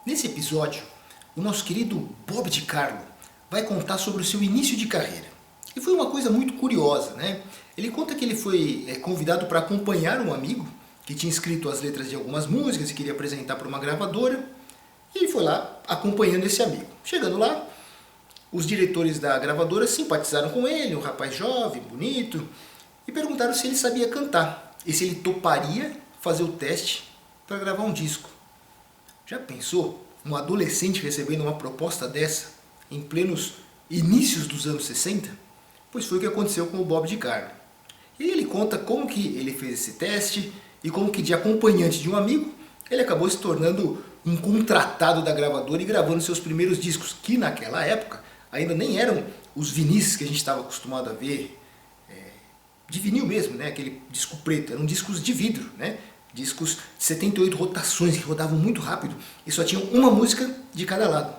Nesse episódio, o nosso querido Bob de Carlo vai contar sobre o seu início de carreira. E foi uma coisa muito curiosa, né? Ele conta que ele foi convidado para acompanhar um amigo que tinha escrito as letras de algumas músicas e queria apresentar para uma gravadora. E ele foi lá acompanhando esse amigo. Chegando lá, os diretores da gravadora simpatizaram com ele, um rapaz jovem, bonito, e perguntaram se ele sabia cantar e se ele toparia fazer o teste para gravar um disco. Já pensou um adolescente recebendo uma proposta dessa em plenos inícios dos anos 60? Pois foi o que aconteceu com o Bob de Carlo. E ele conta como que ele fez esse teste e como que de acompanhante de um amigo ele acabou se tornando um contratado da gravadora e gravando seus primeiros discos, que naquela época ainda nem eram os vinis que a gente estava acostumado a ver, de vinil mesmo, né? Aquele disco preto, eram discos de vidro, né? Discos de 78 rotações que rodavam muito rápido e só tinham uma música de cada lado.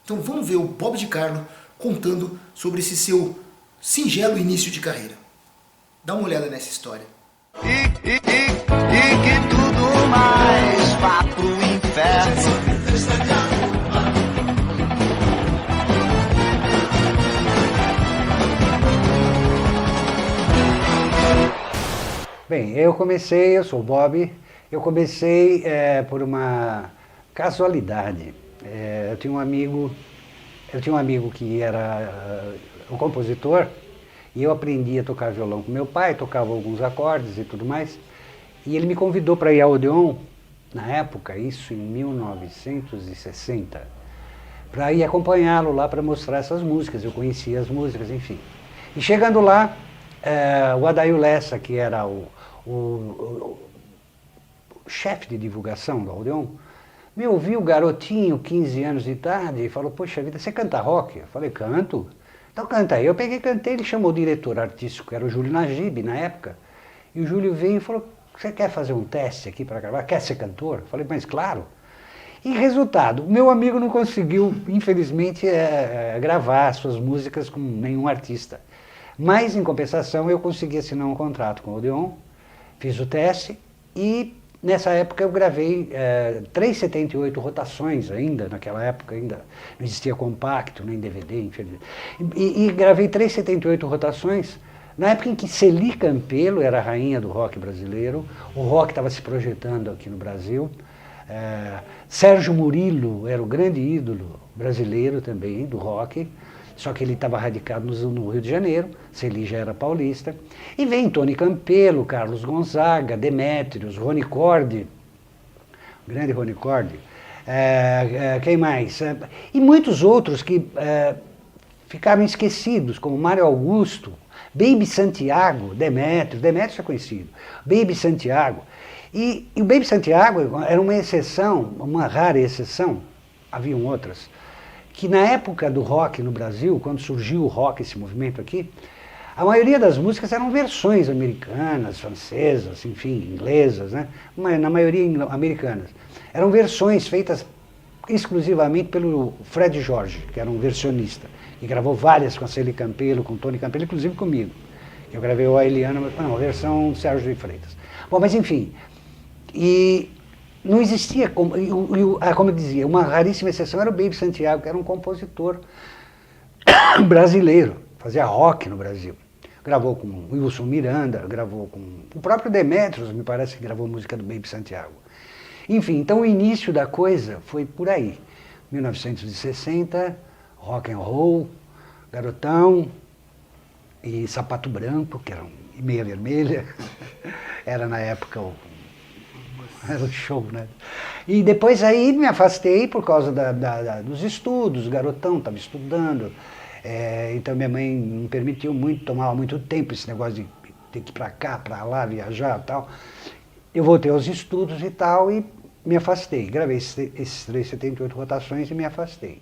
Então vamos ver o Bob de Carlo contando sobre esse seu singelo início de carreira. Dá uma olhada nessa história. E que tudo mais vá pro inferno. Bem, eu sou o Bob, eu comecei por uma casualidade. Eu tinha um amigo que era um compositor e eu aprendi a tocar violão com meu pai, tocava alguns acordes e tudo mais. E ele me convidou para ir ao Odeon, na época, isso em 1960, para ir acompanhá-lo lá para mostrar essas músicas. Eu conhecia as músicas, enfim. E chegando lá, o Adail Lessa, que era o chefe de divulgação do Odeon, me ouviu, garotinho, 15 anos de idade, e falou: poxa vida, você canta rock? Eu falei: canto. Então canta aí. Eu peguei e cantei, ele chamou o diretor artístico, que era o Júlio Najib, na época, e o Júlio veio e falou: você quer fazer um teste aqui para gravar? Quer ser cantor? Eu falei: mas claro. E resultado, o meu amigo não conseguiu, infelizmente, gravar suas músicas com nenhum artista. Mas, em compensação, eu consegui assinar um contrato com o Odeon, fiz o teste e, nessa época, eu gravei 378 rotações ainda, naquela época ainda não existia compacto, nem DVD, infelizmente. E gravei 378 rotações, na época em que Celi Campelo era a rainha do rock brasileiro, o rock estava se projetando aqui no Brasil, Sérgio Murilo era o grande ídolo brasileiro também do rock, só que ele estava radicado no Rio de Janeiro, Celi já era paulista. E vem Tony Campelo, Carlos Gonzaga, Demétrios, Rony Cordi, o grande Rony Cordi, quem mais? E muitos outros que ficaram esquecidos, como Mário Augusto, Baby Santiago, Demétrios é conhecido, Baby Santiago. E o Baby Santiago era uma exceção, uma rara exceção, haviam outras, que na época do rock no Brasil, quando surgiu o rock, esse movimento aqui, a maioria das músicas eram versões americanas, francesas, enfim, inglesas, né? Mas na maioria americanas. Eram versões feitas exclusivamente pelo Fred Jorge, que era um versionista, que gravou várias com a Celi Campelo, com Tony Campelo, inclusive comigo. Eu gravei o A Eliana, mas não, a versão Sérgio de Freitas. Bom, mas enfim, e não existia, como eu dizia, uma raríssima exceção era o Baby Santiago, que era um compositor brasileiro, fazia rock no Brasil. Gravou com o Wilson Miranda, gravou com o próprio Demétrios, me parece que gravou música do Baby Santiago. Enfim, então o início da coisa foi por aí. 1960, rock and roll, garotão e sapato branco, que era e meia vermelha. Era na época era o show, né? E depois aí me afastei por causa dos estudos, garotão, estava estudando. Então minha mãe não permitiu muito, tomava muito tempo esse negócio de ter que ir para cá, para lá, viajar e tal. Eu voltei aos estudos e tal e me afastei. Gravei esses 378 rotações e me afastei.